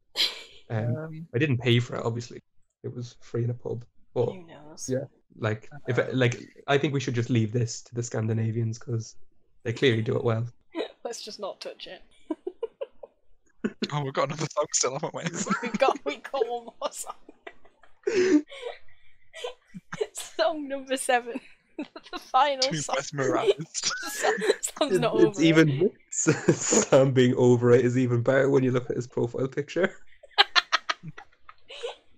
I didn't pay for it, obviously. It was free in a pub. But Who knows? yeah, like I think we should just leave this to the Scandinavians because they clearly do it well. Let's just not touch it. Oh, we've got another song still, haven't we? we got one more song. Song number 7. The final Too song. mesmerised. Sam's not over It's even Sam being over it is even better when you look at his profile picture.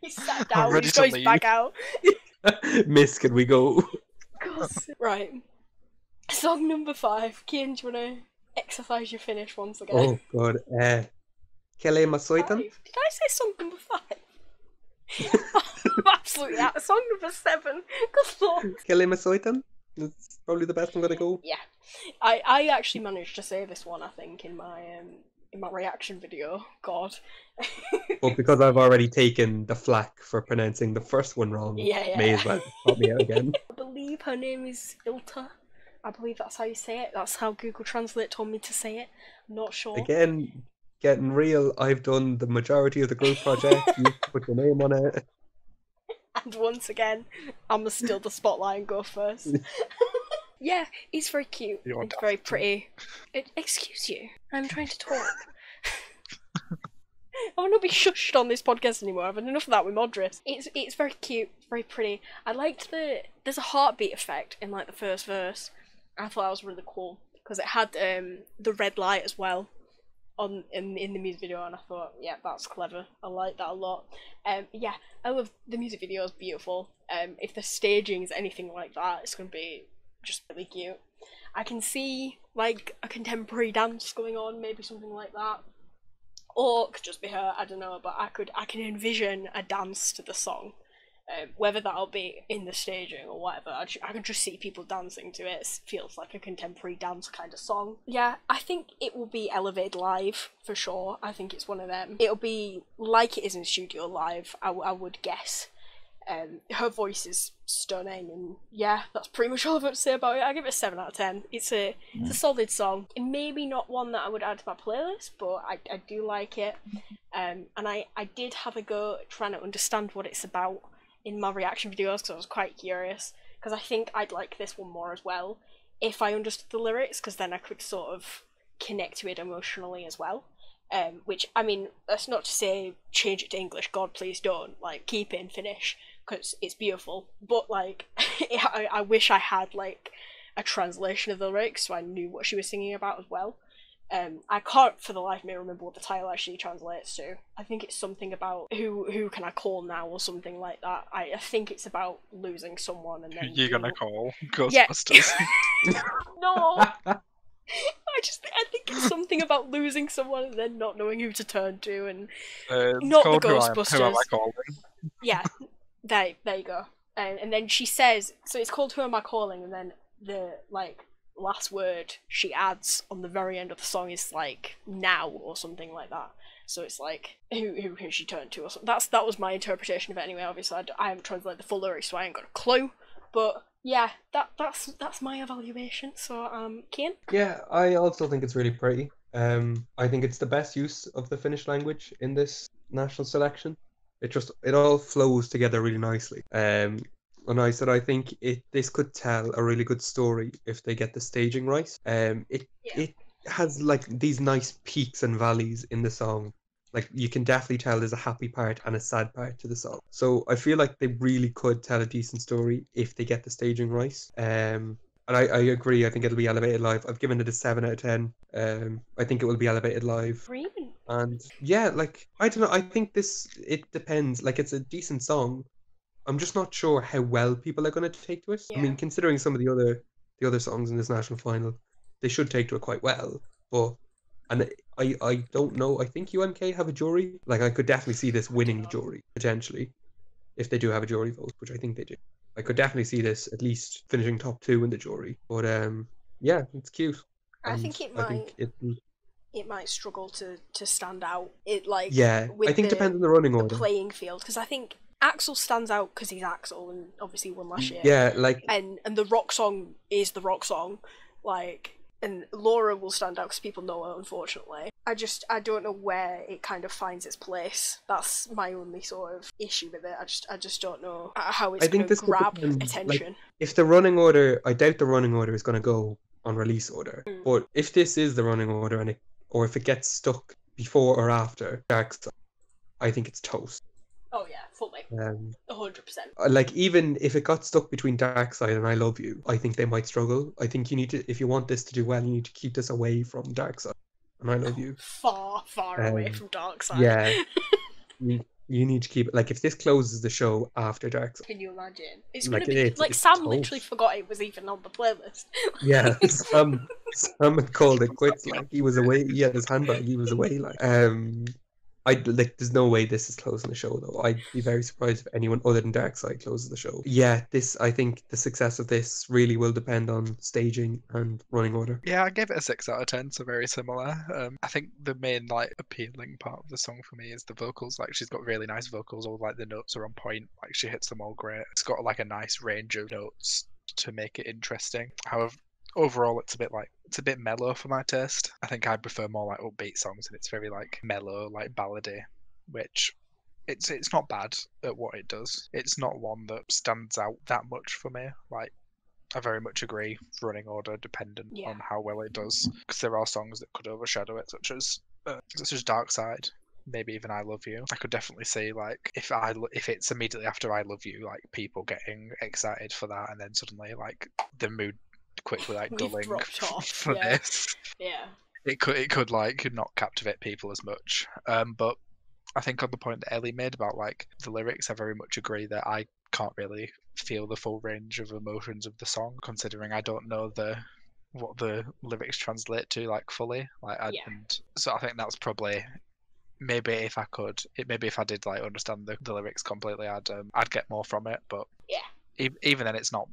He sat I'm down, ready he's to got his leave. back out. Miss, can we go? Right. Song number 5. Cian, do you want to exercise your finish once again? Oh god. Kelle soitan? 5. Did I say song number 5? I'm absolutely out. Song number 7. Good lord. Kelle soitan? That's probably the best I'm gonna go. Yeah. I actually managed to say this one, I think, in my reaction video. God. But because I've already taken the flack for pronouncing the first one wrong, Yeah. may as well pop me out again. I believe her name is Ilta. I believe that's how you say it. That's how Google Translate told me to say it. I'm not sure. Again, getting real, I've done the majority of the group project. You put your name on it. And once again, I'm still the spotlight and go first. Yeah, it's very cute. You're It's very pretty. Excuse you, I'm trying to talk. I will not be shushed on this podcast anymore. I've had enough of that with Modris. It's very cute, very pretty. I liked there's a heartbeat effect in like the first verse. I thought that was really cool because it had the red light as well in the music video, and I thought, yeah, that's clever. I like that a lot. Yeah, I love the music video. It's beautiful. If the staging is anything like that, it's gonna be just really cute. I can see like a contemporary dance going on, maybe something like that. Or it could just be her, I don't know, but I can envision a dance to the song. Whether that'll be in the staging or whatever, I can just see people dancing to it. It feels like a contemporary dance kind of song. Yeah, I think it will be elevated live, for sure. I think it's one of them. It'll be like it is in studio live, I would guess. Her voice is stunning, and yeah, that's pretty much all I've got to say about it. I give it a 7 out of 10. It's a solid song. Maybe not one that I would add to my playlist, but I do like it. And I did have a go trying to understand what it's about in my reaction videos because I was quite curious. Because I think I'd like this one more as well if I understood the lyrics, because then I could sort of connect to it emotionally as well. Which, I mean, that's not to say change it to English, God please don't, like, keep it in Finnish, because it's beautiful, but, like, I wish I had, like, a translation of the lyrics so I knew what she was singing about as well. I can't for the life of me remember what the title actually translates to. I think it's something about who can I call now or something like that. I think it's about losing someone and then You're gonna call Ghostbusters. Yeah. No. I think it's something about losing someone and then not knowing who to turn to, and not the Ghostbusters. Who am I calling? Yeah, there you go. And then she says, so it's called Who Am I Calling, and then the, like, last word she adds on the very end of the song is, like, now or something like that. So it's like, who can she turn to or something. That was my interpretation of it anyway. Obviously, I haven't translated the full lyrics, so I ain't got a clue. But yeah, that's my evaluation. So, Cian? Yeah, I also think it's really pretty. I think it's the best use of the Finnish language in this national selection. It all flows together really nicely. And I said I think this could tell a really good story if they get the staging right. It has, like, these nice peaks and valleys in the song. Like, you can definitely tell there's a happy part and a sad part to the song. So I feel like they really could tell a decent story if they get the staging right. And I agree. I think it'll be elevated live. I've given it a 7 out of 10. I think it will be elevated live. Really? And yeah, like, I don't know. I think it depends. Like, it's a decent song. I'm just not sure how well people are going to take to it. Yeah. I mean, considering some of the other songs in this national final, they should take to it quite well. And I don't know. I think UMK have a jury. Like, I could definitely see this winning the jury potentially, if they do have a jury vote, which I think they do. I could definitely see this at least finishing top 2 in the jury. But yeah, it's cute. I think it might. It might struggle to stand out. Yeah, I think it depends on the running order. The playing field, because I think Aksel stands out because he's Aksel and obviously won last year. Yeah, like, and the rock song is the rock song, like, and Laura will stand out because people know her. Unfortunately, I don't know where it kind of finds its place. That's my only sort of issue with it. I just don't know how it's going to grab attention. Like, if the running order, I doubt the running order is going to go on release order. But if this is the running order or if it gets stuck before or after Dark Side, I think it's toast. Oh yeah, fully. 100%. Like, even if it got stuck between Dark Side and I Love You, I think they might struggle. I think you need to, if you want this to do well, you need to keep this away from Dark Side and I Love You. Far away from Dark Side. Yeah. You need to keep it, like, if this closes the show after Dark Side. Can you imagine? It's going to be like, Sam literally forgot it was even on the playlist. Yeah, Sam had called it quits. Like, he was away. He had his handbag. He was away. Like, there's no way this is closing the show though. I'd be very surprised if anyone other than Darkside closes the show. Yeah, I think the success of this really will depend on staging and running order. Yeah, I gave it a 6 out of 10, so very similar. I think the main, like, appealing part of the song for me is the vocals. Like, she's got really nice vocals. All, like, the notes are on point. Like, she hits them all great. It's got, like, a nice range of notes to make it interesting. However, overall, it's a bit mellow for my taste. I think I prefer more, like, upbeat songs, and it's very, like, mellow, like, ballady, which it's not bad at what it does. It's not one that stands out that much for me. Like, I very much agree, running order dependent on how well it does, because there are songs that could overshadow it, such as Dark Side. Maybe even I Love You. I could definitely see, like, if it's immediately after I Love You, like, people getting excited for that, and then suddenly, like, the mood quickly, like, dulling for this. Yeah. It could like not captivate people as much. But I think on the point that Ellie made about, like, the lyrics, I very much agree that I can't really feel the full range of emotions of the song, considering I don't know what the lyrics translate to, like, fully. Like, and so I think that's probably maybe if I did, like, understand the lyrics completely, I'd get more from it. But yeah. Even then, it's not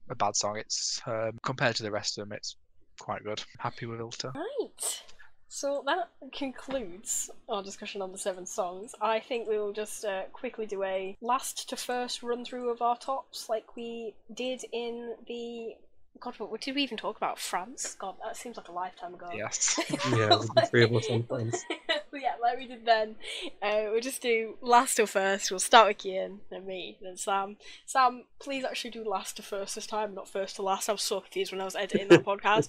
a bad song. It's compared to the rest of them, it's quite good. Happy with Ilta. Right. So that concludes our discussion on the 7 songs. I think we will just quickly do a last to first run through of our tops, like we did in the. God, what did we even talk about? France? God, that seems like a lifetime ago. Yes. Yeah, the 3 of us on France. Yeah, like we did then. We'll just do last to first. We'll start with Cian, then me, then Sam. Sam, please actually do last to first this time, not first to last. I was so confused when I was editing that podcast.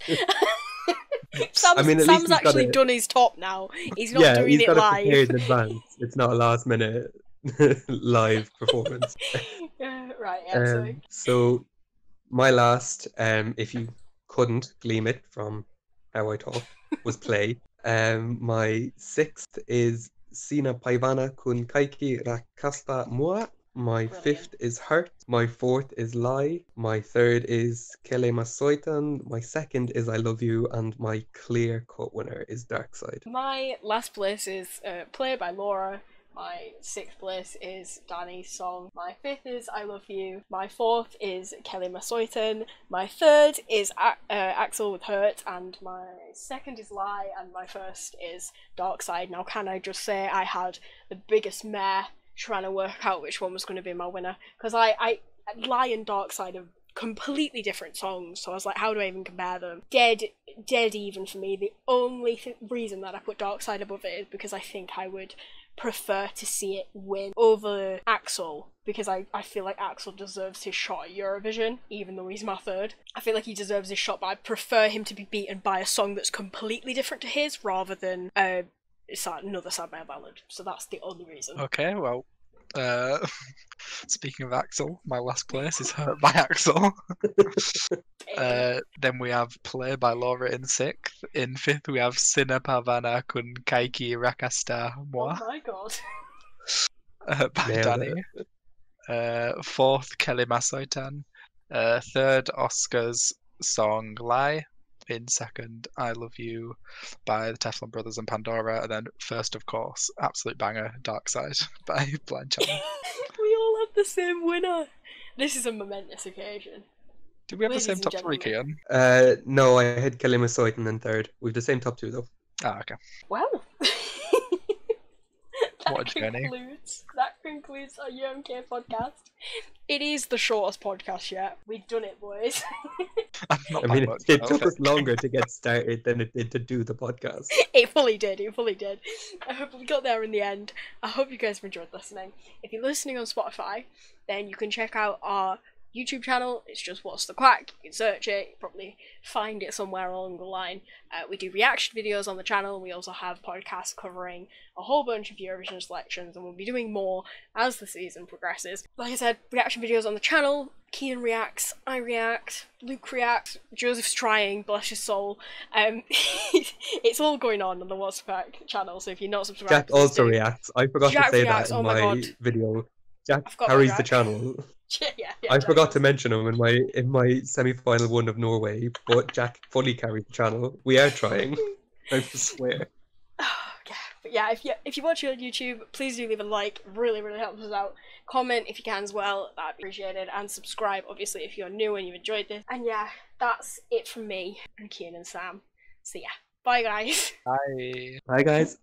Sam's, I mean, at least Sam's he's got actually a- done his top now. He's not Yeah, doing he's it got it live. prepared in advance. It's not a last minute live performance. Right, yeah, so So my last, if you couldn't glean it from how I talk, was play. My sixth is Sinä, päivänä, kaikki, rakastaa, my Brilliant. fifth is Hurt. My fourth is Lie. My third is Kelle, soitan. My second is I Love You. And my clear-cut winner is Dark Side. my last place is Play by Laura. My sixth place is Danny's song. My fifth is I Love You. My fourth is Kelle, soitan. My third is Aksel with Hurt. And my second is Lie. And my first is Dark Side. Now, can I just say I had the biggest mare trying to work out which one was going to be my winner? Because I Lie and Dark Side are completely different songs, so I was like, how do I even compare them? Dead even for me. The only reason that I put Dark Side above it is because I think I would prefer to see it win over Aksel, because I feel like Aksel deserves his shot at Eurovision, even though he's my third. I feel like he deserves his shot, but I prefer him to be beaten by a song that's completely different to his, rather than another sad male ballad. So that's the only reason. Okay, well, speaking of Aksel, my last place is Hurt by Aksel. Then we have Play by Laura in sixth. In fifth, we have Sinä, päivänä, kaikki, rakastaa, Oh my god. by Nailed Danny. Fourth, Kelle, soitan. Third, Oskar's song Lie. In second, I Love You by the Teflon Brothers and Pandora. And then first, of course, absolute banger, Dark Side by Blind Channel. We all have the same winner. This is a momentous occasion. Did we have Ladies the same and top three, gentlemen. Cian? No, I had Kelle, soitan in third. We've the same top two though. Ah, okay. Well, What a journey. That concludes our UMK podcast. It is the shortest podcast yet. We've done it, boys. I'm not I by mean, much, it but took us okay. longer to get started than it did to do the podcast. It fully did. I hope we got there in the end. I hope you guys have enjoyed listening. If you're listening on Spotify, then you can check out our YouTube channel. It's just What's the Quack. You can search it, you probably find it somewhere along the line. We do reaction videos on the channel. We also have podcasts covering a whole bunch of Eurovision selections, and we'll be doing more as the season progresses. Like I said, reaction videos on the channel. Cian reacts, I react, Luke reacts, Joseph's trying, bless his soul. It's all going on the What's the Quack channel, so if you're not subscribed, Jack please also do. reacts. I forgot Jack to say reacts, that in oh my my God. video. Jack I've got my carries the Jack. channel. Yeah, I Jack forgot does. to mention him in my semi-final one of Norway, but Jack fully carried the channel. We are trying. I swear. Yeah, but yeah, if you watch it on YouTube, please do leave a like. Really helps us out. Comment if you can as well, that'd be appreciated, and subscribe obviously if you're new and you've enjoyed this. And yeah, that's it from me and Cian and Sam. So yeah, bye guys. Bye. Bye, guys.